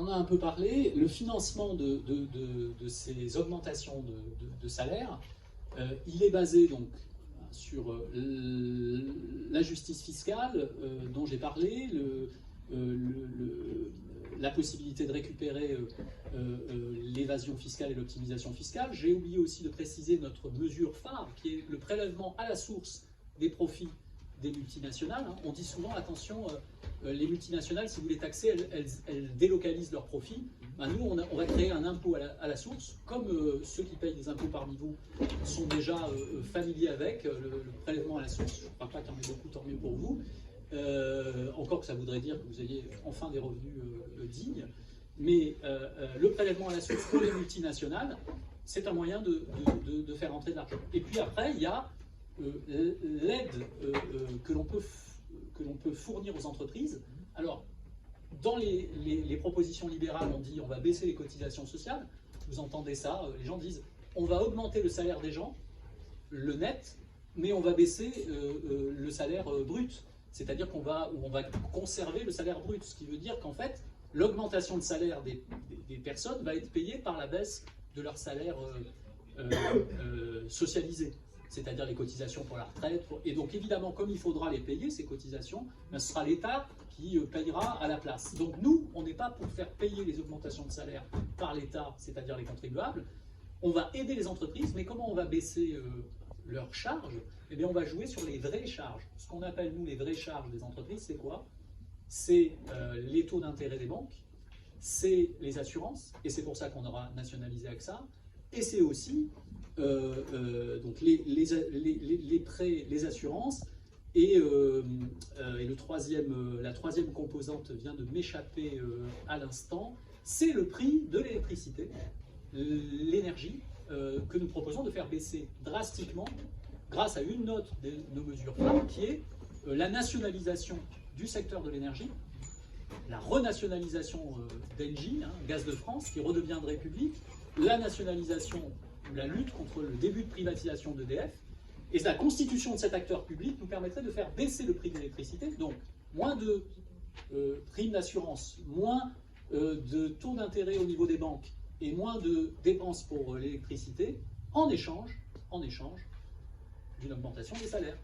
en a un peu parlé, le financement de ces augmentations de salaire, il est basé donc sur la justice fiscale dont j'ai parlé, la possibilité de récupérer l'évasion fiscale et l'optimisation fiscale. J'ai oublié aussi de préciser notre mesure phare, qui est le prélèvement à la source des profits des multinationales. On dit souvent, attention, les multinationales, si vous les taxez, elles délocalisent leurs profits. Ben, nous, on va créer un impôt à la source, comme ceux qui payent des impôts parmi vous sont déjà familiers avec le prélèvement à la source. Je ne crois pas qu'il y en ait beaucoup, tant mieux pour vous. Encore que ça voudrait dire que vous ayez enfin des revenus dignes. Mais le prélèvement à la source pour les multinationales, c'est un moyen de faire entrer de l'argent. Et puis après, il y a l'aide que l'on peut fournir aux entreprises. Alors, dans les propositions libérales, on dit on va baisser les cotisations sociales. Vous entendez ça, les gens disent on va augmenter le salaire des gens, le net, mais on va baisser le salaire brut. C'est-à-dire qu'on va conserver le salaire brut, ce qui veut dire qu'en fait, l'augmentation de salaire des personnes va être payée par la baisse de leur salaire socialisé, c'est-à-dire les cotisations pour la retraite. Et donc évidemment, comme il faudra les payer, ces cotisations, ce sera l'État qui payera à la place. Donc nous, on n'est pas pour faire payer les augmentations de salaire par l'État, c'est-à-dire les contribuables. On va aider les entreprises, mais comment on va baisser leurs charges? Eh bien, on va jouer sur les vraies charges. Ce qu'on appelle, nous, les vraies charges des entreprises, c'est quoi? C'est les taux d'intérêt des banques, c'est les assurances, et c'est pour ça qu'on aura nationalisé AXA, et c'est aussi donc les prêts, les assurances, et la troisième composante vient de m'échapper à l'instant, c'est le prix de l'électricité, l'énergie, que nous proposons de faire baisser drastiquement grâce à une autre de nos mesures phares, qui est la nationalisation du secteur de l'énergie, la renationalisation d'Engie, Gaz de France, qui redeviendrait public, la nationalisation ou la lutte contre le début de privatisation d'EDF, et la constitution de cet acteur public nous permettrait de faire baisser le prix de l'électricité, donc moins de primes d'assurance, moins de taux d'intérêt au niveau des banques, et moins de dépenses pour l'électricité, en échange d'une augmentation des salaires.